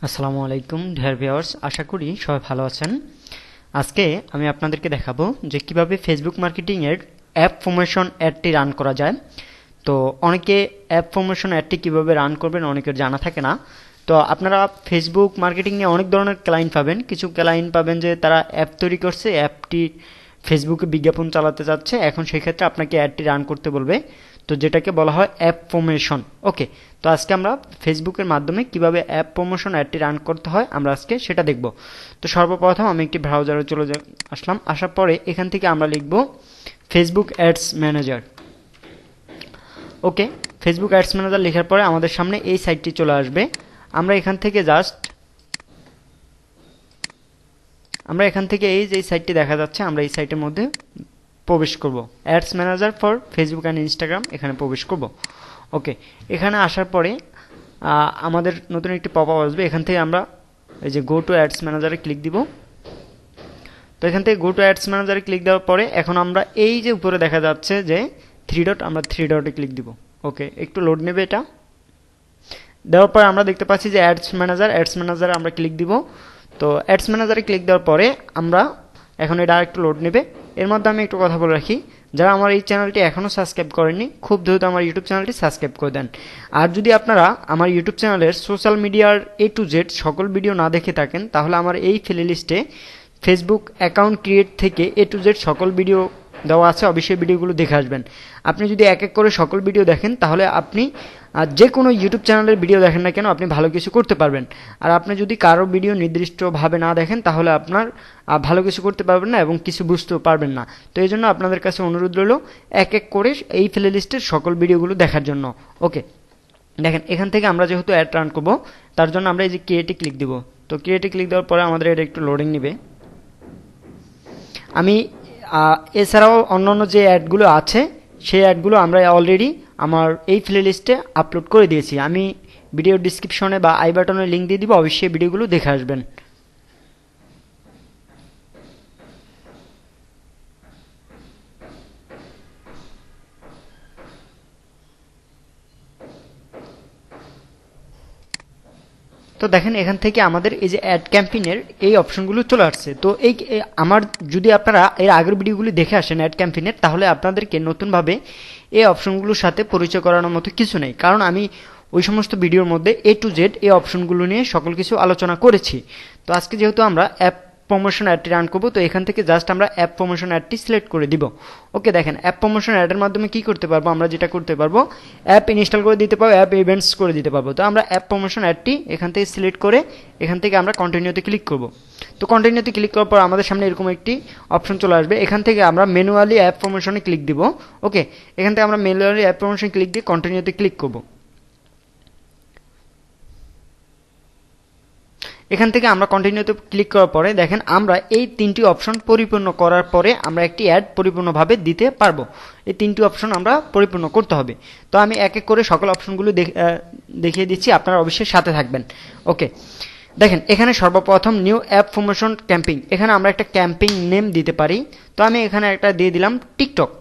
আসসালামু আলাইকুম dear viewers, আশা করি সবাই ভালো আছেন। আজকে আমি আপনাদেরকে দেখাবো যে কিভাবে ফেসবুক মার্কেটিং এর অ্যাপ প্রমোশন অ্যাডটি রান করা যায়। তো অনেকে অ্যাপ প্রমোশন অ্যাডটি কিভাবে রান করবেন অনেকের জানা থাকে না। তো আপনারা ফেসবুক মার্কেটিং নিয়ে অনেক ধরনের ক্লায়েন্ট পাবেন। কিছু ক্লায়েন্ট পাবেন যে তারা অ্যাপ তৈরি করছে, অ্যাপটি ফেসবুকে বিজ্ঞাপন চালাতে যাচ্ছে, এখন সেই ক্ষেত্রে আপনাকে অ্যাডটি রান করতে বলবে, তো যেটাকে বলা হয় অ্যাপ প্রমোশন। ওকে, তো আজকে আমরা ফেসবুকের মাধ্যমে কিভাবে অ্যাপ প্রমোশন অ্যাডটি রান করতে হয় আমরা আজকে সেটা দেখব। তো সর্বপ্রথম আমি একটি ব্রাউজারে চলে আসলাম। আসার পরে এখান থেকে আমরা লিখব ফেসবুক অ্যাডস ম্যানেজার। ওকে, ফেসবুক অ্যাডস ম্যানেজার লেখার পরে আমাদের সামনে এই সাইটটি চলে আসবে। আমরা এখান থেকে এই যে সাইটটি দেখা যাচ্ছে, আমরা এই সাইটের মধ্যে প্রবেশ করব। Ads manager for Facebook and Instagram, এখানে প্রবেশ করব। ওকে, এখানে আসার পরে আমাদের নতুন একটি পপ আপ আসবে। এখান থেকে আমরা এই যে গো টু অ্যাডস ম্যানেজারে ক্লিক দিব। তো এখান থেকে গো টু অ্যাডস ম্যানেজারে ক্লিক দেওয়ার পরে এখন আমরা এই যে উপরে দেখা যাচ্ছে যে থ্রি ডট, আমরা থ্রি ডটে ক্লিক দিব। ওকে, একটু লোড নেবে এটা। দেওয়ার পরে আমরা দেখতে পাচ্ছি যে অ্যাডস ম্যানেজারে আমরা ক্লিক দিব। তো অ্যাডস ম্যানেজারে ক্লিক দেওয়ার পরে আমরা এখন এটা একটু লোড নেবে। এর মধ্যে আমি একটু কথা বলে রাখি, যারা আমার এই চ্যানেলটি এখনও সাবস্ক্রাইব করেননি খুব দ্রুত আমার ইউটিউব চ্যানেলটি সাবস্ক্রাইব করে দেন। আর যদি আপনারা আমার ইউটিউব চ্যানেলের সোশ্যাল মিডিয়ার A to Z সকল ভিডিও না দেখে থাকেন, তাহলে আমার এই প্লে লিস্টে ফেসবুক অ্যাকাউন্ট ক্রিয়েট থেকে A to Z সকল ভিডিও দেওয়া আছে, অবশ্যই ভিডিওগুলো দেখে আসবেন। আপনি যদি এক এক করে সকল ভিডিও দেখেন তাহলে আপনি যে কোনো ইউটিউব চ্যানেলের ভিডিও দেখেন না কেন আপনি ভালো কিছু করতে পারবেন। আর আপনি যদি কারো ভিডিও নির্দিষ্টভাবে না দেখেন তাহলে আপনার ভালো কিছু করতে পারবেন না এবং কিছু বুঝতেও পারবেন না। তো এই জন্য আপনাদের কাছে অনুরোধ রইল এক এক করে এই প্লে লিস্টের সকল ভিডিওগুলো দেখার জন্য। ওকে, দেখেন এখান থেকে আমরা যেহেতু অ্যাড রান করবো তার জন্য আমরা এই যে ক্রিয়েটে ক্লিক দিব। তো ক্রিয়েটে ক্লিক দেওয়ার পরে আমাদের এটা একটু লোডিং নেবে। আমি এছাড়াও অন্যান্য যে অ্যাডগুলো আছে সেই অ্যাডগুলো আমরা অলরেডি আমার এই প্লে লিস্টে আপলোড করে দিয়েছি। আমি ভিডিও ডিসক্রিপশনে বা আই বাটনে লিঙ্ক দিয়ে দিব, অবশ্যই ভিডিওগুলো দেখে আসবেন। তো দেখেন এখান থেকে আমাদের এই যে অ্যাড ক্যাম্পেইনের এই অপশনগুলো চলে আসছে। তো আমার যদি আপনারা এর আগের ভিডিওগুলি দেখে আসেন অ্যাড ক্যাম্পেইনের, তাহলে আপনাদেরকে নতুনভাবে এই অপশনগুলোর সাথে পরিচয় করানোর মতো কিছু নেই, কারণ আমি ওই সমস্ত ভিডিওর মধ্যে A to Z এই অপশনগুলো নিয়ে সকল কিছু আলোচনা করেছি। তো আজকে যেহেতু আমরা অ্যাপ প্রমোশন অ্যাডটি রান করবো, তো এখান থেকে জাস্ট আমরা অ্যাপ প্রমোশন অ্যাডটি সিলেক্ট করে দিব। ওকে, দেখেন অ্যাপ প্রমোশন অ্যাডের মাধ্যমে কি করতে পারবো, আমরা যেটা করতে পারবো অ্যাপ ইনস্টল করে দিতে পারবো, অ্যাপ ইভেন্টস করে দিতে পারবো। তো আমরা অ্যাপ প্রমোশন অ্যাডটি এখান থেকে সিলেক্ট করে এখান থেকে আমরা কন্টিনিউতে ক্লিক করব। তো কন্টিনিউতে ক্লিক করার পর আমাদের সামনে এরকম একটি অপশন চলে আসবে। এখান থেকে আমরা ম্যানুয়ালি অ্যাপ প্রমোশনে ক্লিক দিব। ওকে, এখান থেকে আমরা ম্যানুয়ালি অ্যাপ প্রমোশন ক্লিক দিয়ে কন্টিনিউতে ক্লিক করব। এখান থেকে আমরা কন্টিনিউতে ক্লিক করার পরে দেখেন আমরা এই তিনটি অপশন পরিপূর্ণ করার পরে আমরা একটি অ্যাড পরিপূর্ণভাবে দিতে পারবো। এই তিনটি অপশন আমরা পরিপূর্ণ করতে হবে। তো আমি এক এক করে সকল অপশনগুলো দেখিয়ে দিচ্ছি, আপনারা অবশ্যই সাথে থাকবেন। ওকে, দেখেন এখানে সর্বপ্রথম নিউ অ্যাপ প্রমোশন ক্যাম্পেইন, এখানে আমরা একটা ক্যাম্পেইন নেম দিতে পারি। তো আমি এখানে একটা দিয়ে দিলাম টিকটক।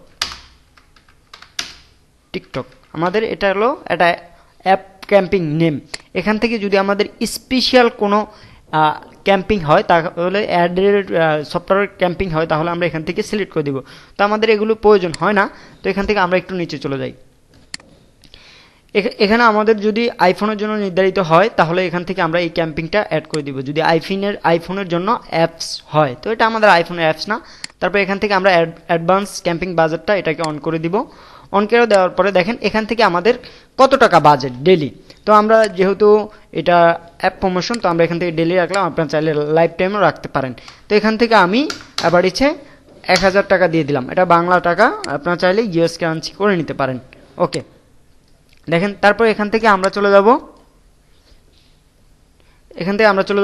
আমাদের এটা হলো একটা অ্যাপ ক্যাম্পেইন নেম। এখান থেকে যদি আমাদের স্পেশাল কোনো ক্যাম্পিং হয়, তাহলে অ্যাডের সফটওয়্যার ক্যাম্পিং হয়, তাহলে আমরা এখান থেকে সিলেক্ট করে দিব। তো আমাদের এগুলো প্রয়োজন হয় না, তো এখান থেকে আমরা একটু নিচে চলে যাই। এখানে আমাদের যদি আইফোনের জন্য নির্ধারিত হয় তাহলে এখান থেকে আমরা এই ক্যাম্পিংটা অ্যাড করে দিব। যদি আইফোনের জন্য অ্যাপস হয়, তো এটা আমাদের আইফোনের অ্যাপস না। তারপর এখান থেকে আমরা অ্যাডভান্স ক্যাম্পিং বাজেটটা এটাকে অন করে দিব। অন করে দেওয়ার পরে দেখেন এখান থেকে আমাদের কত টাকা বাজেট ডেলি। তো আমরা যেহেতু এটা অ্যাপ প্রমোশন, তো আমরা এখান থেকে ডেলি রাখলাম, আপনারা চাইলে লাইফ টাইমও রাখতে পারেন। তো এখান থেকে আমি আবার ইচ্ছে 1000 টাকা দিয়ে দিলাম, এটা বাংলা টাকা, আপনারা চাইলে US কারেন্সি করে নিতে পারেন। ওকে, দেখেন তারপর এখান থেকে আমরা চলে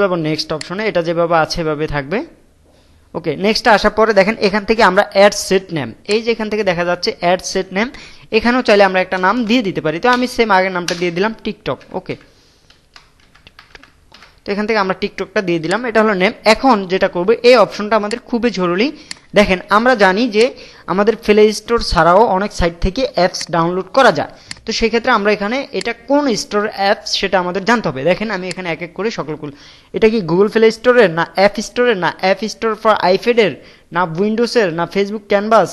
যাব নেক্সট অপশনে। এটা যেভাবে আছে এভাবে থাকবে। ওকে, নেক্সট আসার পরে দেখেন এখান থেকে আমরা অ্যাড সেট নেম, এই যে এখান থেকে দেখা যাচ্ছে অ্যাড সেট নেম, এখানেও চাইলে আমরা একটা নাম দিয়ে দিতে পারি। তো আমি সেম আগের নামটা দিয়ে দিলাম টিকটক। ওকে, তো এখান থেকে আমরা টিকটকটা দিয়ে দিলাম, এটা হলো নেম। এখন যেটা করব, এই অপশনটা আমাদের খুবই জরুরি। দেখেন আমরা জানি যে আমাদের প্লে স্টোর ছাড়াও অনেক সাইট থেকে অ্যাপস ডাউনলোড করা যায়। তো সেই ক্ষেত্রে আমরা এখানে এটা কোন স্টোর অ্যাপস সেটা আমাদের জানতে হবে। দেখেন আমি এখানে এক এক করে সকলগুলো, এটা কি গুগল প্লে স্টোরের, না অ্যাপ স্টোরের, না অ্যাপ স্টোর ফর আইপ্যাডের, না উইন্ডোজের, না ফেসবুক ক্যানভাস,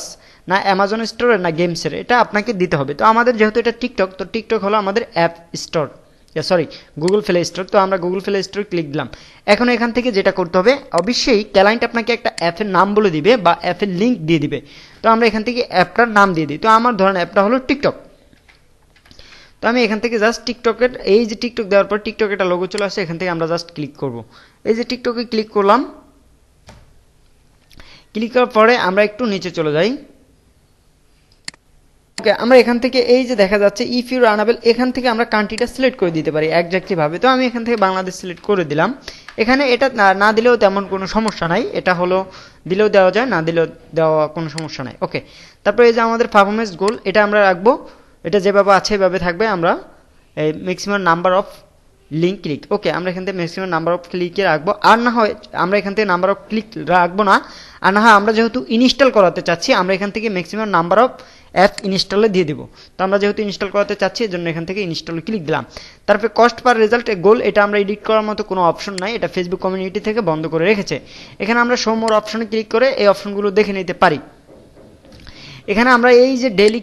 না অ্যামাজন স্টোরের, না গেমসের, এটা আপনাকে দিতে হবে। তো আমাদের যেহেতু এটা টিকটক, তো টিকটক হলো আমাদের app store, sorry Google play store. তো আমরা গুগল প্লে স্টোর ক্লিক দিলাম। এখন এখান থেকে যেটা করতে হবে, অবশ্যই ক্লায়েন্ট আপনাকে একটা অ্যাপের নাম বলে দিবে বা অ্যাপের লিঙ্ক দিয়ে দিবে। তো আমরা এখান থেকে অ্যাপটার নাম দিয়ে দিই। তো আমার ধরেন অ্যাপটা হলো টিকটক। তো আমি এখান থেকে জাস্ট টিকটকের এই যে টিকটক দেওয়ার পর টিকটক একটা লোগো চলে আসছে, এখান থেকে আমরা জাস্ট ক্লিক করব। এই যে টিকটকে ক্লিক করলাম, ক্লিক করার পরে আমরা একটু নিচে চলে যাই। ওকে, আমরা এখান থেকে এই যে দেখা যাচ্ছে ইফ ইউ রানেবল, এখান থেকে আমরা কান্ট্রিটা সিলেক্ট করে দিতে পারি এক্স্যাক্টলি ভাবে। তো আমি এখান থেকে বাংলাদেশ সিলেক্ট করে দিলাম। এখানে এটা না দিলেও তেমন কোনো সমস্যা নাই, এটা হলো দিলেও দেওয়া যায়, না দিলেও দেওয়া কোনো সমস্যা নাই। ওকে, তারপরে এই যে আমাদের পারফরমেন্স গোল, এটা আমরা রাখবো, এটা যেভাবে আছে এভাবে থাকবে। আমরা এই maximum number of link click, okay আমরা এখান থেকে ম্যাক্সিমাম নাম্বার অফ ক্লিকে রাখবো। আর না হয় আমরা এখান থেকে নাম্বার অফ ক্লিক রাখবো না, আর না হয় আমরা যেহেতু ইনস্টল করাতে চাচ্ছি, আমরা এখান থেকে ম্যাক্সিমাম নাম্বার অফ অ্যাপ ইনস্টলে দিয়ে দিব। তো আমরা যেহেতু ইনস্টল করাতে চাচ্ছি, এর জন্য এখান থেকে ইনস্টলে ক্লিক দিলাম। তারপরে কস্ট পার রেজাল্ট গোল, এটা আমরা এডিট করার মতো কোনো অপশন নাই, এটা ফেসবুক কমিউনিটি থেকে বন্ধ করে রেখেছে। এখানে আমরা শো মোর অপশনে ক্লিক করে এই অপশনগুলো দেখে নিতে পারি। এখানে আমরা এই যে ডেইলি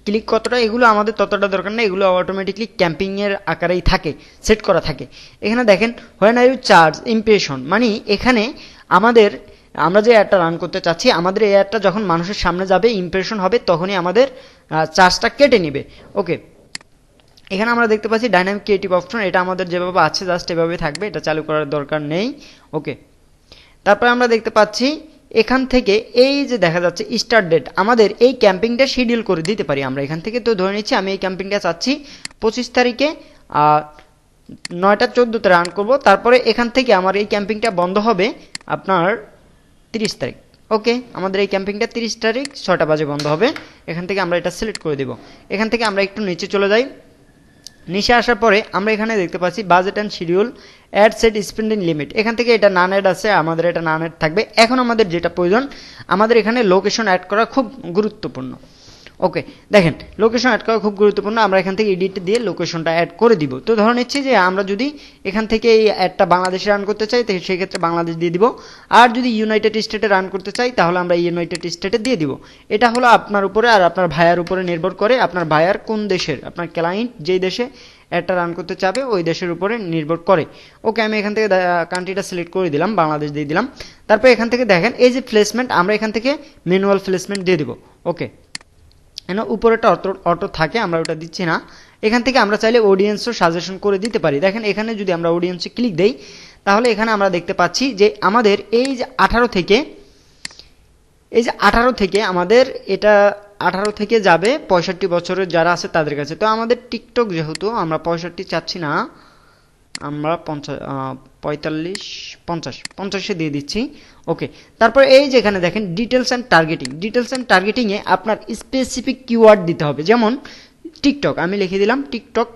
ক্লিক কতটা, এগুলো আমাদের ততটা দরকার নেই, এগুলো অটোমেটিকলি ক্যাম্পিংয়ের আকারেই থাকে, সেট করা থাকে। এখানে দেখেন when are you charge impression, মানে এখানে আমরা যে অ্যাডটা রান করতে চাচ্ছি, আমাদের এই অ্যাডটা যখন মানুষের সামনে যাবে, ইমপ্রেশন হবে, তখনই আমাদের চার্জটা কেটে নেবে। ওকে, এখানে আমরা দেখতে পাচ্ছি ডাইনামিক ক্রিয়েটিভ অপশন, এটা আমাদের যেভাবে আছে জাস্ট এভাবে থাকবে, এটা চালু করার দরকার নেই। ওকে, তারপরে আমরা দেখতে পাচ্ছি এখান থেকে এই যে দেখা যাচ্ছে স্টার্ট ডেট, আমাদের এই ক্যাম্পিংটা শিডিউল করে দিতে পারি আমরা এখান থেকে। তো ধরে নিচ্ছি আমি এই ক্যাম্পিংটা চাচ্ছি 25 তারিখে 9:14 রান করব। তারপরে এখান থেকে আমার এই ক্যাম্পিংটা বন্ধ হবে আপনার 30 তারিখ। ওকে, আমাদের এই ক্যাম্পিংটা 30 তারিখ 6টা বাজে বন্ধ হবে। এখান থেকে আমরা এটা সিলেক্ট করে দেব। এখান থেকে আমরা একটু নিচে চলে যাই। নিচে আসার পরে আমরা এখানে দেখতে পাচ্ছি budget and schedule, ad set spending limit, এখান থেকে এটা নান অ্যাড আছে, আমাদের এটা নান অ্যাড থাকবে। এখন আমাদের যেটা প্রয়োজন, আমাদের এখানে লোকেশন অ্যাড করা খুব গুরুত্বপূর্ণ। ওকে, দেখেন লোকেশন অ্যাড করা খুব গুরুত্বপূর্ণ, আমরা এখান থেকে এডিট দিয়ে লোকেশনটা অ্যাড করে দিব। তো ধরে নিচ্ছি যে আমরা যদি এখান থেকে এই অ্যাডটা বাংলাদেশে রান করতে চাই, তো সেই ক্ষেত্রে বাংলাদেশ দিয়ে দিব। আর যদি ইউনাইটেড স্টেটে রান করতে চাই, তাহলে আমরা ইউনাইটেড স্টেটে দিয়ে দিব। এটা হলো আপনার উপরে আর আপনার ভাইয়ার উপরে নির্ভর করে, আপনার ভাইয়ার কোন দেশের, আপনার ক্লায়েন্ট যেই দেশে অ্যাডটা রান করতে চাবে ওই দেশের উপরে নির্ভর করে। ওকে, আমি এখান থেকে কান্ট্রিটা সিলেক্ট করে দিলাম, বাংলাদেশ দিয়ে দিলাম। তারপর এখান থেকে দেখেন এই যে প্লেসমেন্ট, আমরা এখান থেকে ম্যানুয়াল প্লেসমেন্ট দিয়ে দিব। ওকে, উপরেটা অটো থাকে, আমরা ওটা দিচ্ছি না। এখান থেকে আমরা চাইলে অডিয়েন্সও সাজেশন করে দিতে পারি। দেখেন এখানে যদি আমরা অডিয়েন্সে ক্লিক দেই, তাহলে এখানে আমরা দেখতে পাচ্ছি যে আমাদের এই যে 18 থেকে আমাদের এটা 18 থেকে যাবে 65 বছরের যারা আছে তাদের কাছে। তো আমাদের টিকটক যেহেতু আমরা 65 চাচ্ছি না, আমরা 50 দিয়ে দিচ্ছি। ওকে, তারপর এই যে এখানে দেখেন details and targeting, details and টার্গেটিংয়ে আপনার স্পেসিফিক কিওয়ার্ড দিতে হবে। যেমন টিকটক, আমি লিখে দিলাম টিকটক,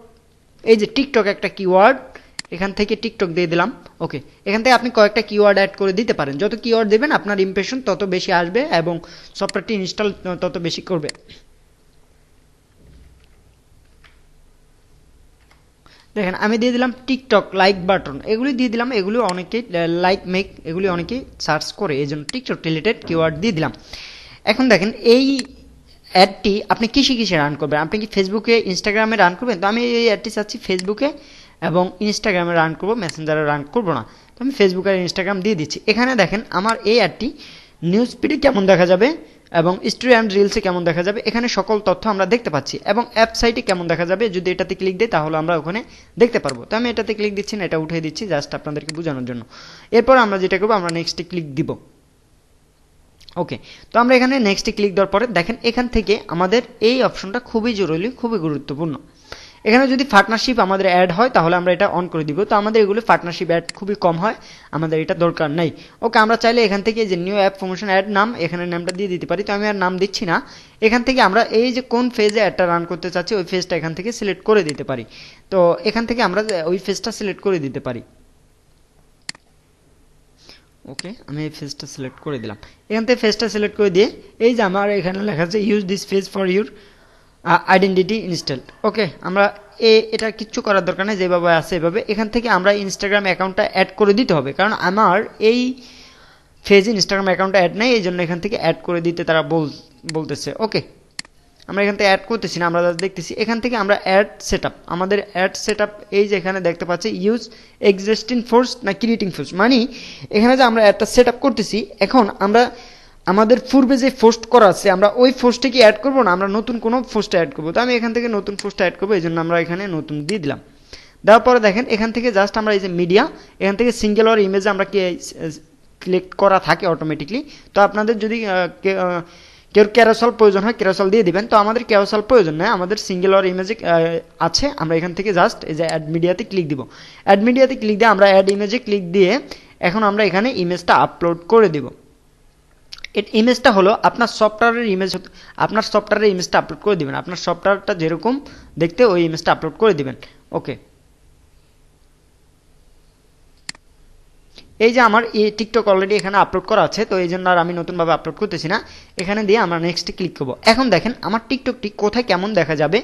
এই যে টিকটক একটা কিওয়ার্ড, এখান থেকে টিকটক দিয়ে দিলাম। ওকে, এখান থেকে আপনি কয়েকটা কিওয়ার্ড অ্যাড করে দিতে পারেন, যত কিওয়ার্ড দেবেন আপনার ইমপ্রেশন তত বেশি আসবে এবং সফটওয়্যারটি ইনস্টল তত বেশি করবে। দেখেন আমি দিয়ে দিলাম টিকটক লাইক বাটন, এগুলি দিয়ে দিলাম, এগুলি অনেকেই লাইক মেক, এগুলি অনেকেই সার্চ করে, এই জন্য টিকটক রিলেটেড কিওয়ার্ড দিয়ে দিলাম। এখন দেখেন এই অ্যাডটি আপনি কিসে রান করবেন, আপনি কি ফেসবুকে ইনস্টাগ্রামে রান করবেন? তো আমি এই অ্যাডটি চাচ্ছি ফেসবুকে এবং ইনস্টাগ্রামে রান করব, মেসেঞ্জারে রান করব না। তো আমি ফেসবুক আর ইনস্টাগ্রাম দিয়ে দিচ্ছি। এখানে দেখেন আমার এই অ্যাডটি নিউজ ফিডে কেমন দেখা যাবে এবং স্টোরি অ্যান্ড রিলসে কেমন দেখা যাবে, এখানে সকল তথ্য আমরা দেখতে পাচ্ছি। এবং অ্যাপসাইটে কেমন দেখা যাবে, যদি এটাতে ক্লিক দিই তাহলে আমরা ওখানে দেখতে পারবো। তো আমি এটাতে ক্লিক দিচ্ছি না, এটা উঠিয়ে দিচ্ছি জাস্ট আপনাদেরকে বোঝানোর জন্য। এরপর আমরা যেটা করবো, আমরা নেক্সটে ক্লিক দিব। ওকে, তো আমরা এখানে নেক্সটে ক্লিক দেওয়ার পরে দেখেন এখান থেকে আমাদের এই অপশনটা খুবই জরুরি, খুবই গুরুত্বপূর্ণ। এখানে যদি পার্টনারশিপ আমাদের অ্যাড হয় তাহলে আমরা এটা অন করে দিব। তো আমাদের এগুলো পার্টনারশিপ অ্যাড খুবই কম হয়, আমাদের এটা দরকার নেই। ওকে, আমরা চাইলে এখান থেকে যে নিউ অ্যাপ প্রমোশন অ্যাড নাম, এখানে নামটা দিয়ে দিতে পারি। তো আমি আর নাম দিচ্ছি না। এখান থেকে আমরা এই যে কোন ফেজে অ্যাডটা রান করতে চাচ্ছি ওই ফেজটা এখান থেকে সিলেক্ট করে দিতে পারি। তো এখান থেকে আমরা ওই ফেজটা সিলেক্ট করে দিতে পারি। ওকে, আমি এই ফেজটা সিলেক্ট করে দিলাম। এখান থেকে ফেজটা সিলেক্ট করে দিয়ে এই যে আমার এখানে লেখা আছে use this phase for your identity install. Okay, আমরা এটা কিচ্ছু করার দরকার নেই, যেভাবে আছে এভাবে। এখান থেকে আমরা ইনস্টাগ্রাম অ্যাকাউন্টটা অ্যাড করে দিতে হবে, কারণ আমার এই ফেজে ইনস্টাগ্রাম অ্যাকাউন্টটা অ্যাড নেই, এই জন্য এখান থেকে অ্যাড করে দিতে তারা বলতেছে। ওকে, আমরা এখান থেকে অ্যাড করতেছি না, আমরা দেখতেছি এখান থেকে আমরা অ্যাড সেট আপ, আমাদের অ্যাড সেট আপ এই যে এখানে দেখতে পাচ্ছি ইউজ এক্সিস্টিং ফোর্স না ক্রিয়েটিং ফোর্স, মানে এখানে যে আমরা অ্যাডটা সেট আপ করতেছি, এখন আমরা আমাদের পূর্বে যে পোস্ট করা আছে আমরা ওই পোস্টে কি অ্যাড করবো না, আমরা নতুন কোনো পোস্টে অ্যাড করবো। তো আমি এখান থেকে নতুন পোস্টে অ্যাড করবো, এই জন্য আমরা এখানে নতুন দিয়ে দিলাম। দেওয়ার পরে দেখেন এখান থেকে জাস্ট আমরা এই যে মিডিয়া, এখান থেকে সিঙ্গেল অর ইমেজে আমরা কি সিলেক্ট করা থাকে অটোমেটিকলি। তো আপনাদের যদি কেউ ক্যারোসেল প্রয়োজন হয় ক্যারোসেল দিয়ে দিবেন, তো আমাদের ক্যারোসেল প্রয়োজন নয়, আমাদের সিঙ্গেল অর ইমেজে আছে। আমরা এখান থেকে জাস্ট এই যে অ্যাড মিডিয়াতে ক্লিক দিব, অ্যাড মিডিয়াতে ক্লিক দিয়ে আমরা অ্যাড ইমেজে ক্লিক দিয়ে এখন আমরা এখানে ইমেজটা আপলোড করে দিব। ইমেজটা হলো আপনার সফটওয়্যারের ইমেজ, আপনার সফটওয়্যারের ইমেজটা আপলোড করে দিবেন, আপনার সফটওয়্যারটা যেরকম দেখতে ওই ইমেজটা আপলোড করে দিবেন। ওকে, এই যে আমার এই টিকটক অলরেডি এখানে আপলোড করা আছে, তো এই জন্য আর আমি নতুনভাবে আপলোড করতেছি না, এখানে দিয়ে আমরা নেক্সটে ক্লিক করব। এখন দেখেন আমার টিকটকটি কোথায় কেমন দেখা যাবে,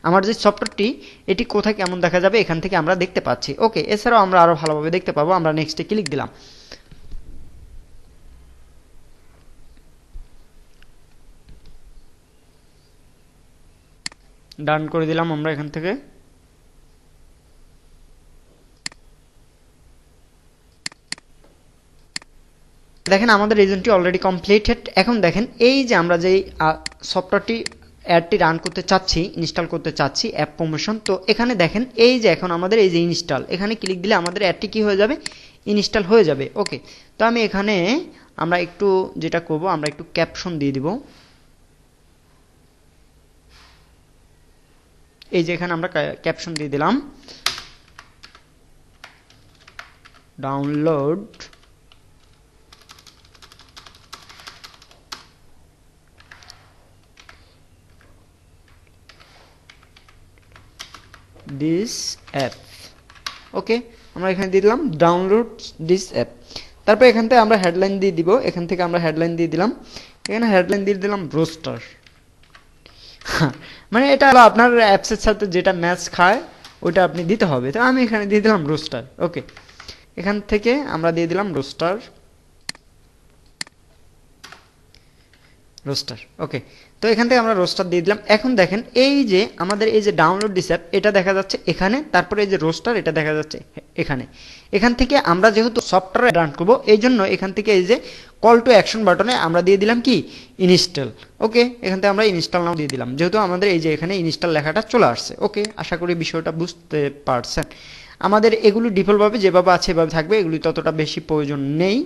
আমার যে সফটওয়্যারটি এটি কোথায় কেমন দেখা যাবে এখান থেকে আমরা দেখতে পাচ্ছি। ওকে, এছাড়াও আমরা আরও ভালোভাবে দেখতে পাবো। আমরা নেক্সটে ক্লিক দিলাম, ডান করে দিলাম আমরা এখান থেকে। দেখেন আমাদের রিজনটি অলরেডি কমপ্লিটেড। এখন দেখেন এই যে আমরা যে সফটওয়্যারটি অ্যাডটি রান করতে চাচ্ছি, ইনস্টল করতে চাচ্ছি অ্যাপ প্রমোশন, তো এখানে দেখেন এই যে এখন আমাদের এই যে ইনস্টল, এখানে ক্লিক দিলে আমাদের অ্যাডটি কি হয়ে যাবে, ইনস্টল হয়ে যাবে। ওকে, তো আমি এখানে আমরা একটু যেটা করব, আমরা একটু ক্যাপশন দিয়ে দিব। এই যে এখানে আমরা ক্যাপশন দিয়ে দিলাম, ডাউনলোড দিস অ্যাপ। ওকে, আমরা এখানে দিয়ে দিলাম ডাউনলোড দিস অ্যাপ। তারপর এখান থেকে আমরা হেডলাইন দিয়ে দিব, এখান থেকে আমরা হেডলাইন দিয়ে দিলাম, এখানে হেডলাইন দিয়ে দিলাম রোস্টার। মানে এটা হলো আপনার অ্যাপসের সাথে যেটা ম্যাচ খায় ওইটা আপনি দিতে হবে, তো আমি এখানে দিয়ে দিলাম রোস্টার। ওকে, এখান থেকে আমরা দিয়ে দিলাম রোস্টার। ওকে, তো এখান থেকে আমরা রোস্টার দিয়ে দিলাম। এখন দেখেন এই যে আমাদের এই যে ডাউনলোড দিস অ্যাপ এটা দেখা যাচ্ছে এখানে, তারপরে এই যে রোস্টার এটা দেখা যাচ্ছে এখানে। এখান থেকে আমরা যেহেতু সফটওয়্যার রান করবো এই জন্য এখান থেকে এই যে কল টু অ্যাকশন বাটনে আমরা দিয়ে দিলাম কি ইনস্টল। ওকে, এখান থেকে আমরা ইনস্টল নাও দিয়ে দিলাম, যেহেতু আমাদের এই যে এখানে ইনস্টল লেখাটা চলে আসছে। ওকে, আশা করি বিষয়টা বুঝতে পারছেন। আমাদের এগুলো ডিফল্টভাবে যেভাবে আছে এভাবে থাকবে, এগুলি ততটা বেশি প্রয়োজন নেই,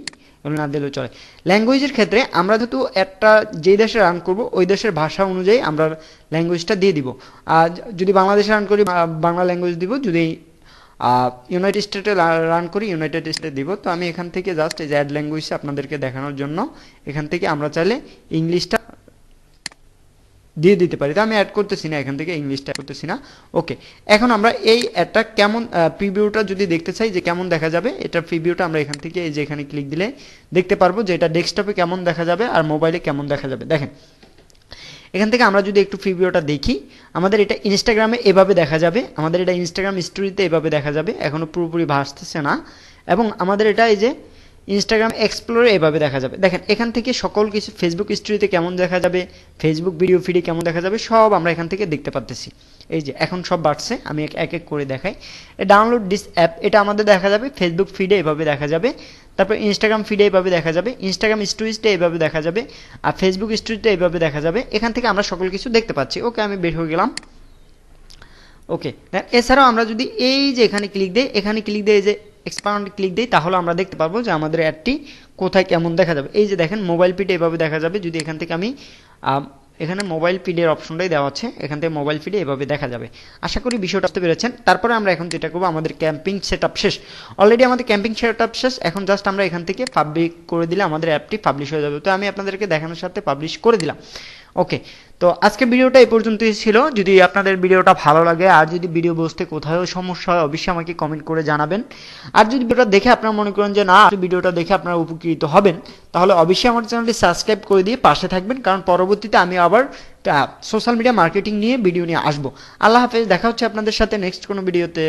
এগুলো না দিলেও চলে। ল্যাঙ্গুয়েজের ক্ষেত্রে আমরা যেহেতু একটা যেই দেশে রান করব ওই দেশের ভাষা অনুযায়ী আমরা ল্যাঙ্গুয়েজটা দিয়ে দিব। আর যদি বাংলাদেশে রান করি বাংলা ল্যাঙ্গুয়েজ দিব, যদি ইউনাইটেড স্টেটে রান করি ইউনাইটেড স্টেটে দিব। তো আমি এখান থেকে জাস্ট এই যে অ্যাড ল্যাঙ্গুয়েজ আপনাদেরকে দেখানোর জন্য এখান থেকে আমরা চাইলে ইংলিশটা দিয়ে দিতে পারি, তো আমি অ্যাড করতেছি না, এখান থেকে ইংলিশটা করতেছি না। ওকে, এখন আমরা এই অ্যাডটা কেমন প্রিভিউটা যদি দেখতে চাই যে কেমন দেখা যাবে, এটা প্রিভিউটা আমরা এখান থেকে এই যে এখানে ক্লিক দিলে দেখতে পারবো যে এটা ডেস্কটপে কেমন দেখা যাবে আর মোবাইলে কেমন দেখা যাবে। দেখেন এখান থেকে আমরা যদি একটু প্রিভিউটা দেখি, আমাদের এটা ইনস্টাগ্রামে এভাবে দেখা যাবে, আমাদের এটা ইনস্টাগ্রাম স্টোরিতে এভাবে দেখা যাবে, এখনও পুরোপুরি ভাসতেছে না। এবং আমাদের এটা এই যে ইনস্টাগ্রাম এক্সপ্লোরে এভাবে দেখা যাবে। দেখেন এখান থেকে সকল কিছু ফেসবুক স্টোরিতে কেমন দেখা যাবে, ফেসবুক ভিডিও ফিডে কেমন দেখা যাবে সব আমরা এখান থেকে দেখতে পাচ্ছি। এই যে এখন সব বাড়ছে, আমি এক এক করে দেখাই। ডাউনলোড দিস অ্যাপ এটা আমাদের দেখা যাবে ফেসবুক ফিডে এভাবে দেখা যাবে, তারপর ইনস্টাগ্রাম ফিডে এভাবে দেখা যাবে, ইনস্টাগ্রাম স্টোরিজটা এভাবে দেখা যাবে, আর ফেসবুক স্টোরিতে এভাবে দেখা যাবে। এখান থেকে আমরা সকল কিছু দেখতে পাচ্ছি। ওকে, আমি বের হয়ে গেলাম। ওকে, এছাড়াও আমরা যদি এই যে এখানে ক্লিক দিই, এখানে ক্লিক দিয়ে এই যে এক্সপান্ড ক্লিক দিই, তাহলে আমরা দেখতে পারবো যে আমাদের অ্যাডটি কোথায় কেমন দেখা যাবে। এই যে দেখেন মোবাইল ফিডে এভাবে দেখা যাবে, যদি এখান থেকে আমি এখানে মোবাইল ফিডের অপশনটাই দেওয়া আছে, এখান থেকে মোবাইল ফিডে এভাবে দেখা যাবে। আশা করি বিষয়টা বুঝতে পেরেছেন। তারপরে আমরা এখন যেটা করবো, আমাদের ক্যাম্পিং সেটআপ শেষ, অলরেডি আমাদের ক্যাম্পিং সেটআপ শেষ। এখন জাস্ট আমরা এখান থেকে পাবলিক করে দিলে আমাদের অ্যাপটি পাবলিশ হয়ে যাবে। তো আমি আপনাদেরকে দেখানোর সাথে পাবলিশ করে দিলাম। ওকে, তো আজকের ভিডিওটা এই পর্যন্তই ছিল। যদি আপনাদের ভিডিওটা ভালো লাগে আর যদি ভিডিও বুঝতে কোথাও সমস্যা হয় অবশ্যই আমাকে কমেন্ট করে জানাবেন। আর যদি ভিডিওটা দেখে আপনারা মনে করেন যে না ভিডিওটা দেখে আপনারা উপকৃত হবেন, তাহলে অবশ্যই আমার চ্যানেলটি সাবস্ক্রাইব করে দিয়ে পাশে থাকবেন, কারণ পরবর্তীতে আমি আবার সোশ্যাল মিডিয়া মার্কেটিং নিয়ে ভিডিও নিয়ে আসবো। আল্লাহ হাফেজ, দেখা হচ্ছে আপনাদের সাথে নেক্সট কোনো ভিডিওতে।